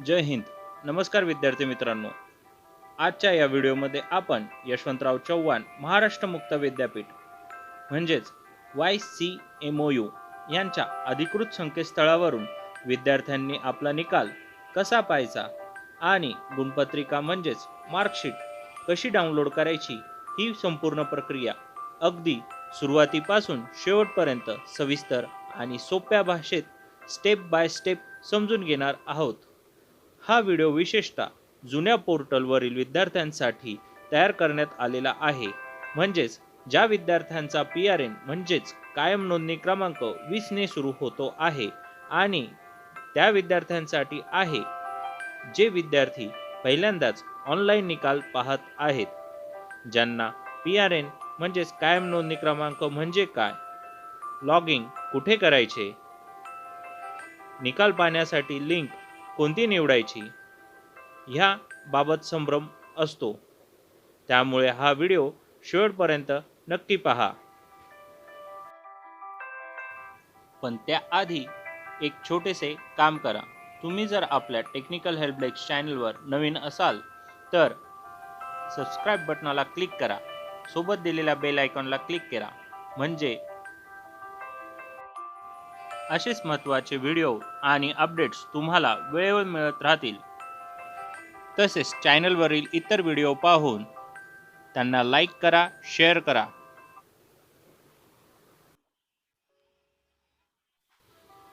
जय हिंद. नमस्कार विद्यार्थी मित्रांनो. आजच्या या व्हिडिओमध्ये आपण यशवंतराव चव्हाण महाराष्ट्र मुक्त विद्यापीठ म्हणजेच YCMOU यांच्या अधिकृत संकेतस्थळावरून विद्यार्थ्यांनी आपला निकाल कसा पाहायचा आणि गुणपत्रिका म्हणजेच मार्कशीट कशी डाउनलोड करायची ही संपूर्ण प्रक्रिया अगदी सुरुवातीपासून शेवटपर्यंत सविस्तर आणि सोप्या भाषेत स्टेप बाय स्टेप समजून घेणार आहोत. हा व्हिडिओ विशेषतः जुन्या पोर्टलवरील विद्यार्थ्यांसाठी तयार करण्यात आलेला आहे. म्हणजेच ज्या विद्यार्थ्यांचा PRN म्हणजेच कायम नोंदणी क्रमांक 20 ने सुरू होतो आहे आणि त्या विद्यार्थ्यांसाठी आहे जे विद्यार्थी पहिल्यांदाच ऑनलाईन निकाल पाहत आहेत. ज्यांना PRN म्हणजेच कायम नोंदणी क्रमांक म्हणजे काय, लॉगिंग कुठे करायचे, निकाल पाहण्यासाठी लिंक कोणती निवडायची ह्या बाबत संभ्रम असतो. त्यामुळे हा व्हिडिओ शेवटपर्यंत नक्की पहा. पण त्याआधी एक छोटेसे काम करा. तुम्ही जर आपल्या टेक्निकल हेल्प डेस्क चॅनलवर नवीन असाल तर सबस्क्राईब बटनाला क्लिक करा. सोबत दिलेल्या बेल आयकॉनला क्लिक करा. म्हणजे असेच महत्त्वाचे व्हिडिओ आणि अपडेट्स तुम्हाला वेळोवेळी मिळत राहतील. तसेच चॅनलवरील इतर व्हिडिओ पाहून त्यांना लाईक करा, शेअर करा.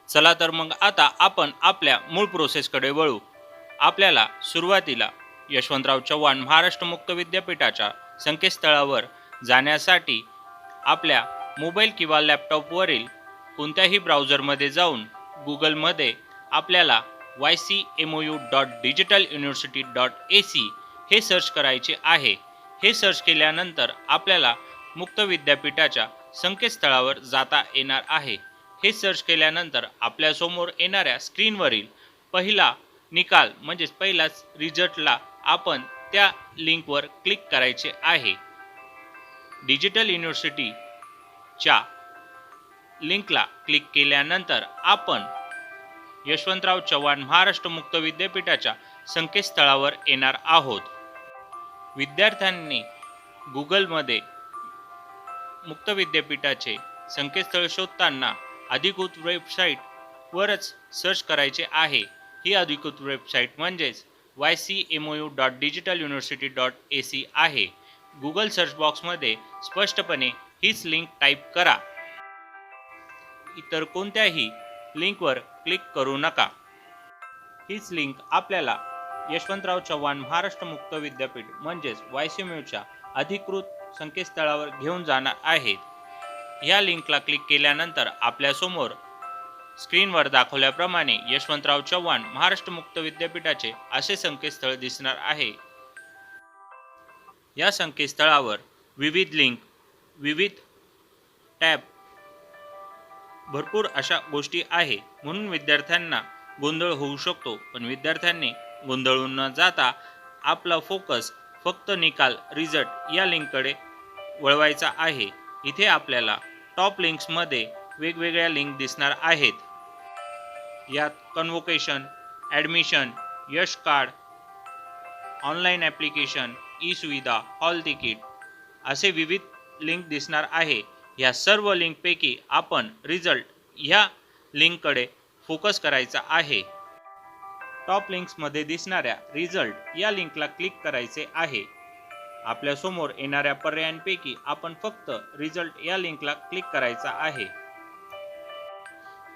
चला तर मग आता आपण आपल्या मूळ प्रोसेसकडे वळू. आपल्याला सुरुवातीला यशवंतराव चव्हाण महाराष्ट्र मुक्त विद्यापीठाच्या संकेतस्थळावर जाण्यासाठी आपल्या मोबाईल किंवा लॅपटॉपवरील कोणत्याही ब्राउझरमध्ये जाऊन गुगलमध्ये आपल्याला YCMOU.digitaluniversity.ac हे सर्च करायचे आहे. हे सर्च केल्यानंतर आपल्याला मुक्त विद्यापीठाच्या संकेतस्थळावर जाता येणार आहे. हे सर्च केल्यानंतर आपल्यासमोर येणाऱ्या स्क्रीनवरील पहिला निकाल म्हणजेच पहिलाच रिझल्टला आपण त्या लिंकवर क्लिक करायचे आहे. डिजिटल युनिव्हर्सिटीच्या लिंकला क्लिक केल्यानंतर आपण यशवंतराव चव्हाण महाराष्ट्र मुक्त विद्यापीठाच्या संकेतस्थळावर येणार आहोत. विद्यार्थ्यांनी गुगलमध्ये मुक्त विद्यापीठाचे संकेतस्थळ शोधताना अधिकृत वेबसाईटवरच सर्च करायचे आहे. ही अधिकृत वेबसाईट म्हणजेच YCMOU.digitaluniversity.ac आहे. गुगल सर्च बॉक्समध्ये स्पष्टपणे हीच लिंक टाईप करा. इतर कोणत्याही लिंकवर क्लिक करू नका. हीच लिंक आपल्याला यशवंतराव चव्हाण महाराष्ट्र मुक्त विद्यापीठ म्हणजेच YCMOUच्या अधिकृत संकेतस्थळावर घेऊन जाणार आहेत. या लिंकला क्लिक केल्यानंतर आपल्यासमोर स्क्रीनवर दाखवल्याप्रमाणे यशवंतराव चव्हाण महाराष्ट्र मुक्त विद्यापीठाचे असे संकेतस्थळ दिसणार आहे. या संकेतस्थळावर विविध लिंक, विविध टॅब, भरपूर अशा गोष्टी आहे. म्हणून विद्यार्थ्यांना गोंधळ होऊ शकतो. पण विद्यार्थ्यांनी गोंधळून न जाता आपला फोकस फक्त निकाल रिझल्ट या लिंककडे वळवायचा आहे. इथे आपल्याला टॉप लिंक्समध्ये वेगवेगळ्या लिंक दिसणार आहेत. यात कन्व्होकेशन, ॲडमिशन, यश कार्ड, ऑनलाईन ॲप्लिकेशन, ई सुविधा, हॉल तिकीट असे विविध लिंक दिसणार आहे. या सर्व लिंकपैकी आपण रिझल्ट ह्या लिंककडे फोकस करायचा आहे. टॉप लिंक्समध्ये दिसणाऱ्या रिझल्ट या लिंकला क्लिक करायचे आहे. आपल्यासमोर येणाऱ्या पर्यायांपैकी आपण फक्त रिझल्ट या लिंकला क्लिक करायचा आहे.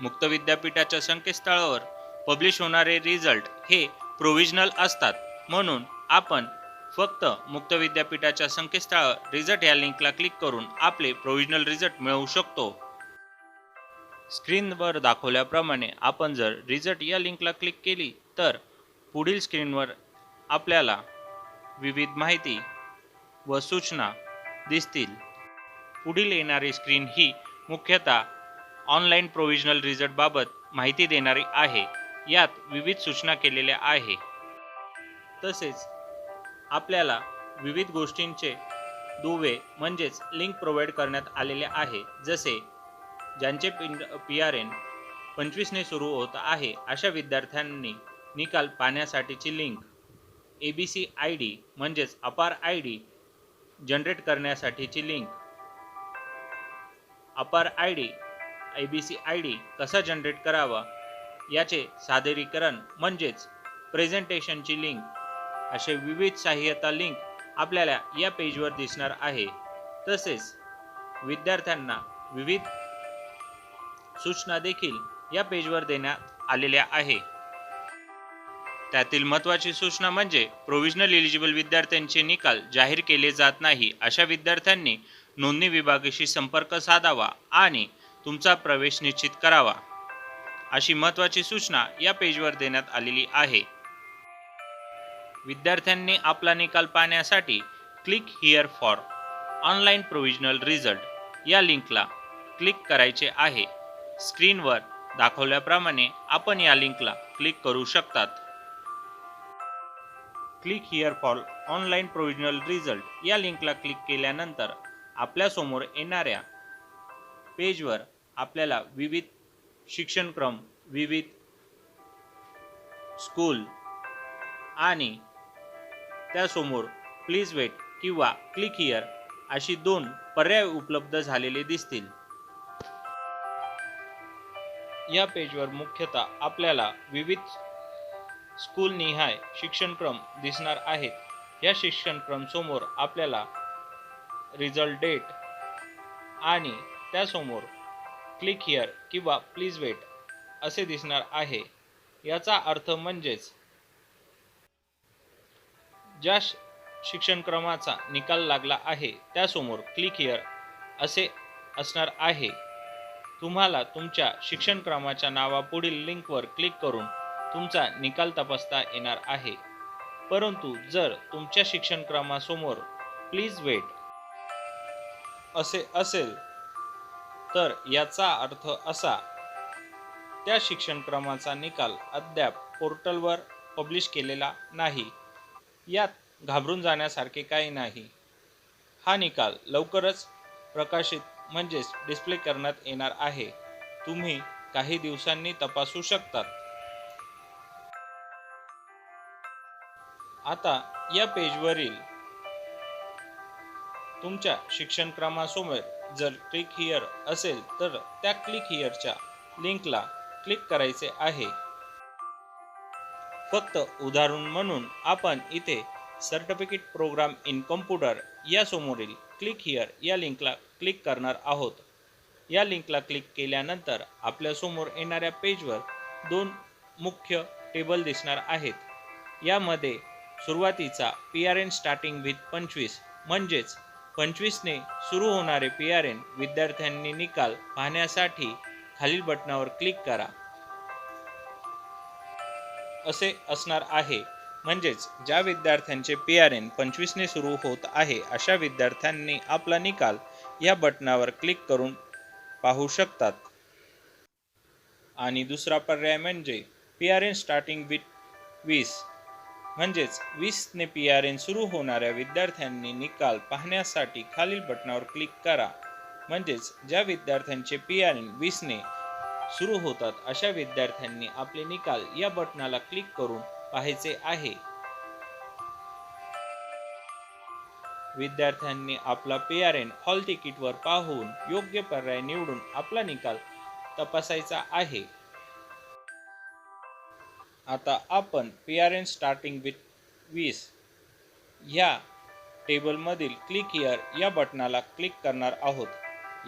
मुक्त विद्यापीठाच्या संकेतस्थळावर पब्लिश होणारे रिझल्ट हे प्रोव्हिजनल असतात. म्हणून आपण फक्त मुक्त विद्यापीठाच्या संकेतस्थळावर रिझल्ट या लिंकला क्लिक करून आपले प्रोव्हिजनल रिझल्ट मिळवू शकतो. स्क्रीनवर दाखवल्याप्रमाणे आपण जर रिझल्ट या लिंकला क्लिक केली तर पुढील स्क्रीनवर आपल्याला विविध माहिती व सूचना दिसतील. पुढील येणारी स्क्रीन ही मुख्यतः ऑनलाईन प्रोव्हिजनल रिझल्ट बाबत माहिती देणारी आहे. यात विविध सूचना केलेल्या आहे. तसेच आपल्याला विविध गोष्टींचे दुवे म्हणजेच लिंक प्रोव्हाइड करण्यात आलेले आहे. जसे ज्यांचे PRN 25 ने सुरू होत आहे अशा विद्यार्थ्यांनी निकाल पाहण्यासाठीची लिंक, ABC ID म्हणजेच अपार ID जनरेट करण्यासाठीची लिंक, अपार ID ABC ID कसा जनरेट करावा याचे सादरीकरण म्हणजेच प्रेझेंटेशनची लिंक, असे विविध सहाय्यता लिंक आपल्याला या पेजवर दिसणार आहे. तसेच विद्यार्थ्यांना विविध सूचना देखील या पेजवर देण्यात आलेल्या आहे. त्यातील महत्त्वाची सूचना म्हणजे प्रोव्हिजनल एलिजिबल विद्यार्थ्यांचे निकाल जाहीर केले जात नाही अशा विद्यार्थ्यांनी नोंदणी विभागाशी संपर्क साधावा आणि तुमचा प्रवेश निश्चित करावा, अशी महत्त्वाची सूचना या पेजवर देण्यात आलेली आहे. विद्यार्थ्यांनी आपला निकाल पाहण्यासाठी click here for online provisional result या लिंकला क्लिक करायचे आहे. स्क्रीनवर दाखवल्याप्रमाणे आपण या लिंकला क्लिक करू शकतात. Click here for online provisional result या लिंकला क्लिक केल्यानंतर आपल्यासमोर येणाऱ्या पेजवर आपल्याला विविध शिक्षणक्रम, विविध स्कूल आणि त्यासमोर प्लीज वेट किंवा क्लिक हिअर अशी 2 पर्याय उपलब्ध झालेले दिसतील. या पेजवर मुख्यतः आपल्याला विविध स्कूल निहाय शिक्षणक्रम दिसणार आहेत. या शिक्षणक्रम समोर आपल्याला रिझल्ट डेट आणि त्यासमोर क्लिक हिअर किंवा प्लीज वेट असे दिसणार आहे. याचा अर्थ म्हणजेच ज्या शिक्षणक्रमाचा निकाल लागला आहे त्यासमोर क्लिक हिअर असे असणार आहे. तुम्हाला तुमच्या शिक्षणक्रमाच्या नावापुढील लिंकवर क्लिक करून तुमचा निकाल तपासता येणार आहे. परंतु जर तुमच्या शिक्षणक्रमासमोर प्लीज वेट असे असेल तर याचा अर्थ असा, त्या शिक्षणक्रमाचा निकाल अद्याप पोर्टलवर पब्लिश केलेला नाही. यात घाबरून जाण्यासारखे काही नाही. हा निकाल लवकरच प्रकाशित म्हणजेच डिस्प्ले करण्यात येणार आहे. तुम्ही काही दिवसांनी तपासू शकतात. आता या पेजवरील तुमच्या शिक्षणक्रमासमोर जर क्लिक हिअर असेल तर त्या क्लिक हिअरच्या लिंकला क्लिक करायचे आहे. फक्त उदाहरण म्हणून आपण इथे सर्टिफिकेट प्रोग्राम इन कम्प्युटर या समोरील क्लिक हिअर या लिंकला क्लिक करणार आहोत. या लिंकला क्लिक केल्यानंतर आपल्यासमोर येणाऱ्या पेजवर 2 मुख्य टेबल दिसणार आहेत. यामध्ये सुरुवातीचा PRN स्टार्टिंग विथ 25 म्हणजेच 25 ने सुरू होणारे PRN विद्यार्थ्यांनी निकाल पाहण्यासाठी खालील बटनावर क्लिक करा असे असणार आहे. म्हणजेच ज्या विद्यार्थ्यांचे PRN 25 ने सुरू होत आहे अशा विद्यार्थ्यांनी आपला निकाल या बटनावर क्लिक करून पाहू शकतात. आणि दुसरा पर्याय म्हणजे PRN स्टार्टिंग विथ 20 म्हणजेच 20 ने PRN सुरू होणाऱ्या विद्यार्थ्यांनी निकाल पाहण्यासाठी खालील बटनावर क्लिक करा. म्हणजेच ज्या विद्यार्थ्यांचे PRN 20 ने सुरू होतात अशा विद्यार्थ्यांनी आपले निकाल या बटनाला क्लिक करून पाहायचे आहे. विद्यार्थ्यांनी आपला PRN हॉल तिकीटवर पाहून योग्य पर्याय निवडून आपला निकाल तपासायचा आहे. आता आपण PRN स्टार्टिंग विथ 20 ह्या टेबलमधील क्लिक हिअर या बटनाला क्लिक करणार आहोत.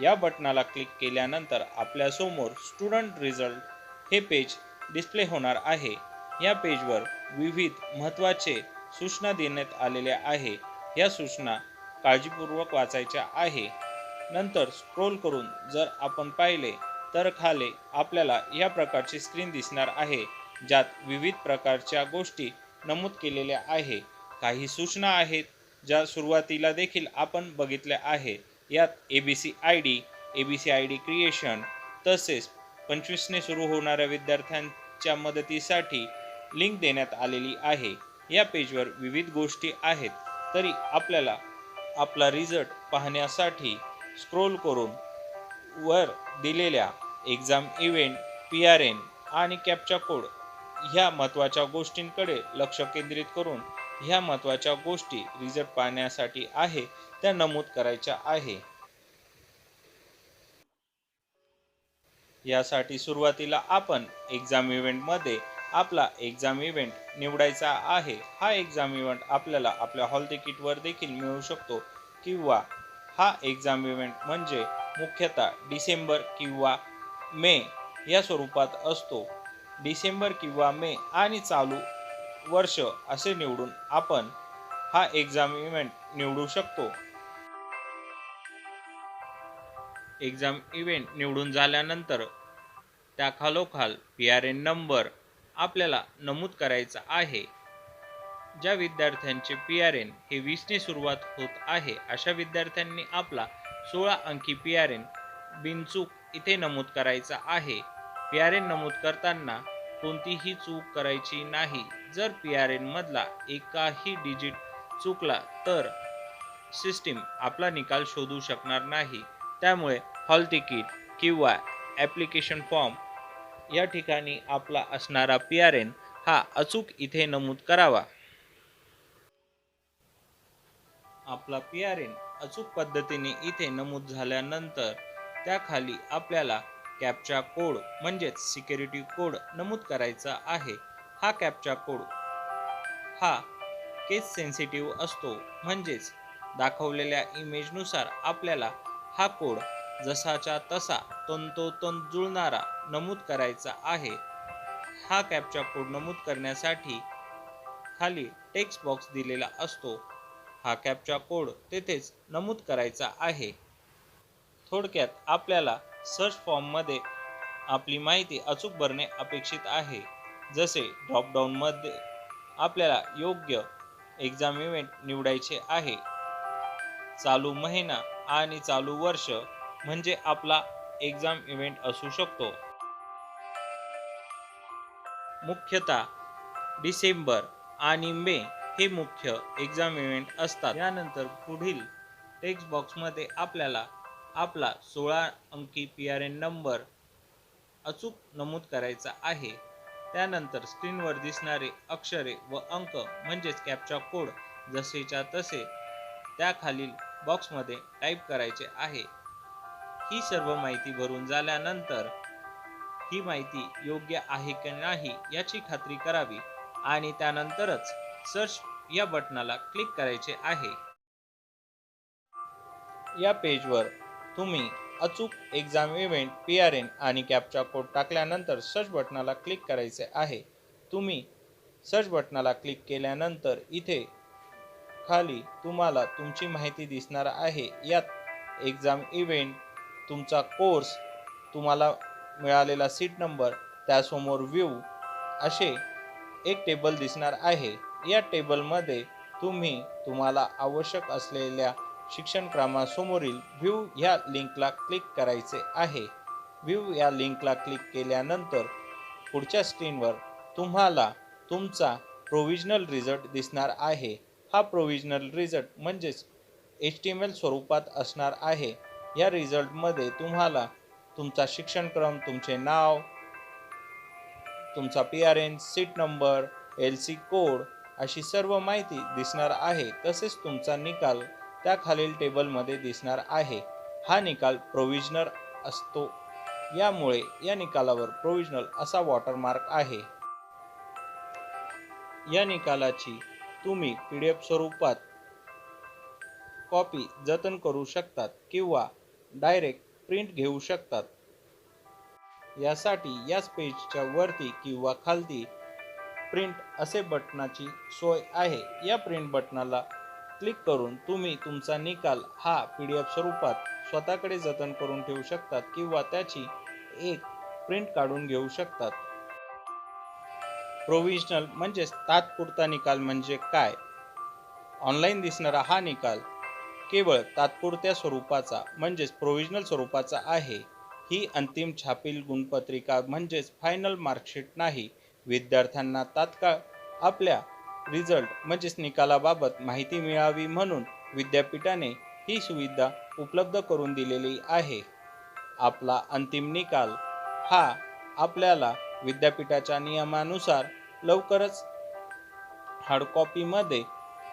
या बटनाला क्लिक केल्यानंतर आपल्यासमोर स्टुडंट रिझल्ट हे पेज डिस्प्ले होणार आहे. या पेजवर विविध महत्त्वाचे सूचना देण्यात आलेल्या आहे. या सूचना काळजीपूर्वक वाचायच्या आहे. नंतर स्क्रोल करून जर आपण पाहिले तर खाली आपल्याला या प्रकारची स्क्रीन दिसणार आहे, ज्यात विविध प्रकारच्या गोष्टी नमूद केलेल्या आहे. काही सूचना आहेत ज्या सुरुवातीला देखील आपण बघितल्या आहे. यात ABC ID क्रिएशन तसेच 25 ने सुरू होणाऱ्या विद्यार्थ्यांच्या मदतीसाठी लिंक देण्यात आलेली आहे. या पेजवर विविध गोष्टी आहेत. तरी आपल्याला आपला रिझल्ट पाहण्यासाठी स्क्रोल करून वर दिलेल्या एक्झाम इव्हेंट, PRN आणि कॅप्चा कोड ह्या महत्त्वाच्या गोष्टींकडे लक्ष केंद्रित करून ह्या महत्त्वाच्या गोष्टी रिझल्ट पाहण्यासाठी आहे त्या नमूद करायच्या आहे. यासाठी सुरुवातीला आपण एक्झाम इव्हेंटमध्ये आपला एक्झाम इव्हेंट निवडायचा आहे. हा एक्झाम इव्हेंट आपल्याला आपल्या हॉल तिकीटवर देखील मिळू शकतो किंवा हा एक्झाम इव्हेंट म्हणजे मुख्यतः डिसेंबर किंवा मे या स्वरूपात असतो. डिसेंबर किंवा मे आणि चालू वर्ष असे निवडून आपण हा एक्झाम इव्हेंट निवडू शकतो. एक्झाम इव्हेंट निवडून झाल्यानंतर त्या खालोखाल PRN नंबर आपल्याला नमूद करायचा आहे. ज्या विद्यार्थ्यांचे PRN हे 20 ने सुरुवात होत आहे अशा विद्यार्थ्यांनी आपला 16 अंकी PRN बिनचूक इथे नमूद करायचा आहे. PRN नमूद करताना कोणतीही चूक करायची नाही. जर PRN मधला एकाही डिजिट चुकला तर सिस्टीम आपला निकाल शोधू शकणार नाही. त्यामुळे हॉल तिकीट किंवा ॲप्लिकेशन फॉर्म या ठिकाणी आपला असणारा PRN हा अचूक इथे नमूद करावा. आपला PRN अचूक पद्धतीने इथे नमूद झाल्यानंतर त्याखाली आपल्याला कॅप्चा कोड म्हणजेच सिक्युरिटी कोड नमूद करायचा आहे. हा कॅप्चा कोड हा केस सेन्सिटिव्ह असतो, म्हणजेच दाखवलेल्या इमेजनुसार आपल्याला हा कोड जसाच्या तसा तंतोतंत जुळणारा नमूद करायचा आहे. हा कॅप्चा कोड नमूद करण्यासाठी खाली टेक्स्ट बॉक्स दिलेला असतो. हा कॅप्चा कोड तेथेच नमूद करायचा आहे. थोडक्यात आपल्याला सर्च फॉर्ममध्ये आपली माहिती अचूक भरणे अपेक्षित आहे. जसे ड्रॉपडाऊनमध्ये आपल्याला योग्य एक्झाम इव्हेंट निवडायचे आहे. चालू महिना आणि चालू वर्ष म्हणजे आपला एक्झाम इव्हेंट असू शकतो. मुख्यतः डिसेंबर आणि मे हे मुख्य एक्झाम इव्हेंट असतात. यानंतर पुढील टेक्स्ट बॉक्समध्ये आपल्याला आपला 16 अंकी PRN नंबर अचूक नमूद करायचा आहे. त्यानंतर स्क्रीनवर दिसणारे अक्षरे व अंक म्हणजेच कॅप्चा कोड जसेच्या तसे त्या खालील बॉक्समध्ये टाईप करायचे आहे. ही सर्व माहिती भरून झाल्यानंतर ही माहिती योग्य आहे की नाही याची खात्री करावी आणि त्यानंतरच सर्च या बटनाला क्लिक करायचे आहे. या पेजवर तुम्ही अचूक एक्झाम इव्हेंट PRN आणि कॅप्चा कोड टाकल्यानंतर सर्च बटनाला क्लिक करायचे आहे. तुम्ही सर्च बटनाला क्लिक केल्यानंतर इथे खाली तुम्हाला तुमची माहिती दिसणार आहे. यात एक्झाम इव्हेंट, तुमचा कोर्स, तुम्हाला मिळालेला सीट नंबर, त्यासमोर व्ह्यू असे एक टेबल दिसणार आहे. या टेबलमध्ये तुम्ही तुम्हाला आवश्यक असलेल्या शिक्षणक्रमासमोरील व्ह्यू ह्या लिंकला क्लिक करायचे आहे. व्ह्यू या लिंकला क्लिक केल्यानंतर पुढच्या स्क्रीनवर तुम्हाला तुमचा प्रोव्हिजनल रिझल्ट दिसणार आहे. हा प्रोव्हिजनल रिझल्ट म्हणजेच HTML स्वरूपात असणार आहे. या रिझल्टमध्ये तुम्हाला तुमचा शिक्षणक्रम, तुमचे नाव, तुमचा PRN, seat number, LC code अशी सर्व माहिती दिसणार आहे. तसेच तुमचा निकाल त्या खालील टेबलमध्ये दिसणार आहे. हा निकाल प्रोव्हिजनल असतो, यामुळे या निकालावर प्रोव्हिजनल असा वॉटरमार्क आहे. या निकालाची तुम्ही PDF स्वरूपात कॉपी जतन करू शकतात किंवा डायरेक्ट प्रिंट घेऊ शकतात. यासाठी याच पेजच्या वरती किंवा खालती प्रिंट असे बटनाची सोय आहे. या प्रिंट बटनाला क्लिक करून तुम्ही तुमचा निकाल हा PDF स्वरूपात स्वतःकडे जतन करून ठेवू शकतात किंवा त्याची एक प्रिंट काढून घेऊ शकतात. प्रोव्हिजनल म्हणजेच तात्पुरता निकाल म्हणजे काय? ऑनलाईन दिसणारा हा निकाल केवळ तात्पुरत्या स्वरूपाचा म्हणजेच प्रोव्हिजनल स्वरूपाचा आहे. ही अंतिम छापील गुणपत्रिका म्हणजेच फायनल मार्कशीट नाही. विद्यार्थ्यांना तात्काळ आपल्या रिझल्ट म्हणजेच निकालाबाबत माहिती मिळावी म्हणून विद्यापीठाने ही सुविधा उपलब्ध करून दिलेली आहे. आपला अंतिम निकाल हा आपल्याला विद्यापीठाच्या नियमानुसार लवकरच हार्ड कॉपीमध्ये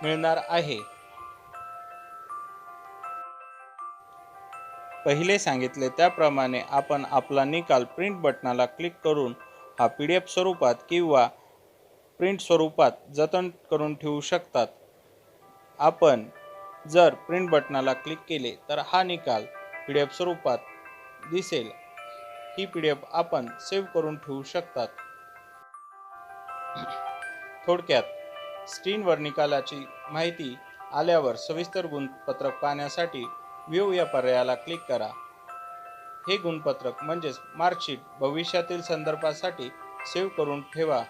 मिळणार आहे। पहिले सांगितले त्याप्रमाणे आपण आपला निकाल प्रिंट बटनाला क्लिक करून हा PDF स्वरूपात किंवा प्रिंट स्वरूपात जतन करून ठेवू शकतात। आपण जर प्रिंट बटनाला क्लिक केले तर हा निकाल PDF स्वरूपात दिसेल। ही PDF आपण सेव्ह करून ठेवू शकतात। थोडक्यात स्क्रीनवर निकालाची माहिती आल्यावर सविस्तर गुणपत्रक पाहण्यासाठी व्ह्यू या पर्यायाला क्लिक करा। हे गुणपत्रक म्हणजेच मार्कशीट भविष्यातील संदर्भासाठी सेव्ह करून ठेवा।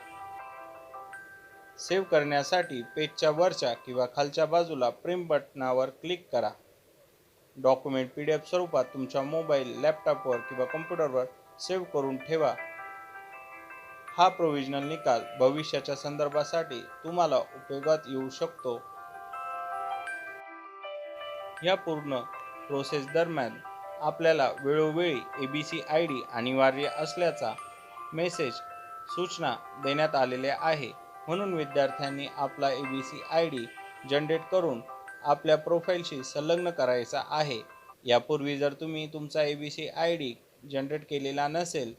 सेव्ह करण्यासाठी पेजच्या वरच्या किंवा खालच्या बाजूला प्रिंट बटनावर क्लिक करा। डॉक्युमेंट PDF स्वरूपात तुमच्या मोबाईल, लॅपटॉपवर किंवा कॉम्प्युटरवर सेव्ह करून ठेवा। हा प्रोव्हिजनल निकाल भविष्याच्या संदर्भासाठी तुम्हाला उपयोगात येऊ शकतो। या पूर्ण प्रोसेस दरम्यान आपल्याला वेळोवेळी ABC ID अनिवार्य असल्याचा मेसेज सूचना देण्यात आलेल्या आहे। म्हणून विद्यार्थ्यांनी आपला ABC ID जनरेट करून आपल्या प्रोफाईलशी संलग्न करायचा आहे। यापूर्वी जर तुम्ही तुमचा ABC ID जनरेट केलेला नसेल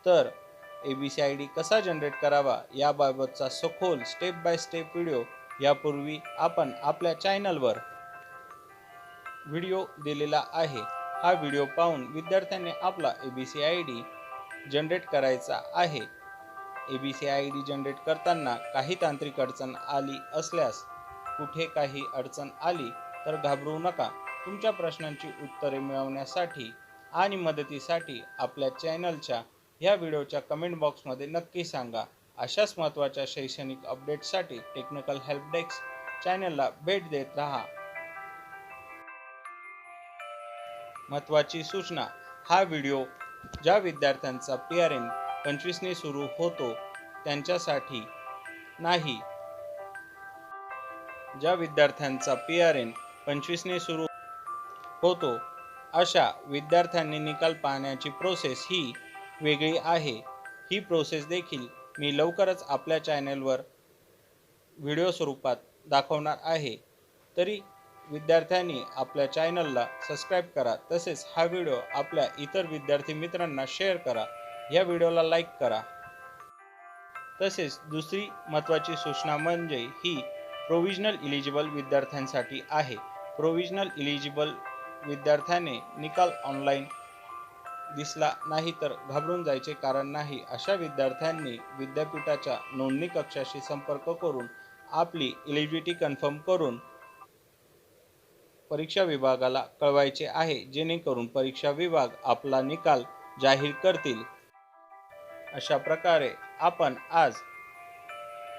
तर ABC ID कसा जनरेट करावा याबाबतचा सखोल स्टेप बाय स्टेप व्हिडिओ यापूर्वी आपण आपल्या चॅनलवर व्हिडिओ दिलेला आहे। हा व्हिडिओ पाहून विद्यार्थ्यांनी आपला ABC ID जनरेट करायचा आहे। ABC ID जनरेट करताना काही तांत्रिक अडचण आली असल्यास कुठे काही अडचण आली तर घाबरू नका। तुमच्या प्रश्नांची उत्तरे मिळवण्यासाठी आणि मदतीसाठी आपल्या चॅनलच्या या व्हिडिओच्या कमेंट बॉक्समध्ये नक्की सांगा। अशाच महत्त्वाच्या शैक्षणिक अपडेट्ससाठी टेक्निकल हेल्प डेस्क चॅनलला भेट देत राहा। महत्त्वाची सूचना, हा व्हिडिओ ज्या विद्यार्थ्यांचा PRN 25 ने सुरू होतो त्यांच्यासाठी नाही। ज्या विद्यार्थ्यांचा PRN 25 ने सुरू होतो अशा विद्यार्थ्यांनी निकाल पाहण्याची प्रोसेस ही वेगळी आहे। ही प्रोसेस देखील मी लवकरच आपल्या चॅनलवर व्हिडिओ स्वरूपात दाखवणार आहे। तरी विद्यार्थ्यांनी आपल्या चॅनलला सबस्क्राईब करा। तसेच हा व्हिडिओ आपल्या इतर विद्यार्थी मित्रांना शेअर करा। या व्हिडिओला लाईक करा। तसेच दुसरी महत्त्वाची सूचना म्हणजे ही प्रोव्हिजनल इलिजिबल विद्यार्थ्यांसाठी आहे। प्रोव्हिजनल इलिजिबल विद्यार्थ्याने निकाल ऑनलाईन दिसला नाही तर घाबरून जायचे कारण नाही। अशा विद्यार्थ्यांनी विद्यापीठाच्या नोंदणी कक्षाशी संपर्क करून आपली इलिजिबिलिटी कन्फर्म करून परीक्षा विभागाला कळवायचे आहे, जेणेकरून परीक्षा विभाग आपला निकाल जाहीर करतील। अशा प्रकारे आपण आज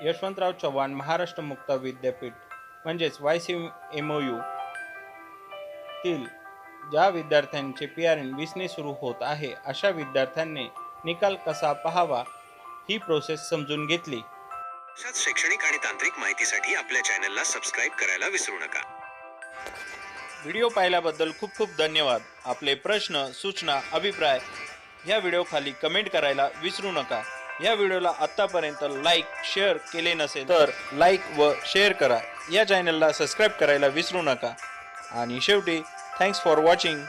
यशवंतराव चव्हाण महाराष्ट्र मुक्त विद्यापीठ म्हणजेच YCMOU तील ज्या विद्यार्थ्यांचे PRN 20 ने सुरू होत आहे अशा विद्यार्थ्यांनी निकाल कसा पाहावा ही प्रोसेस समजून घेतली। अशाच शैक्षणिक आणि तांत्रिक माहितीसाठी आपल्या चॅनलला सबस्क्राईब करायला विसरू नका। व्हिडिओ पाहिल्याबद्दल खूप खूप धन्यवाद। आपले प्रश्न, सूचना, अभिप्राय या व्हिडिओ खाली कमेंट करायला विसरू नका। या व्हिडिओला आत्तापर्यंत लाईक, शेअर केले नसेल तर लाईक व शेअर करा। या चॅनलला सबस्क्राईब करायला विसरू नका। आणि शेवटी थँक्स फॉर वॉचिंग।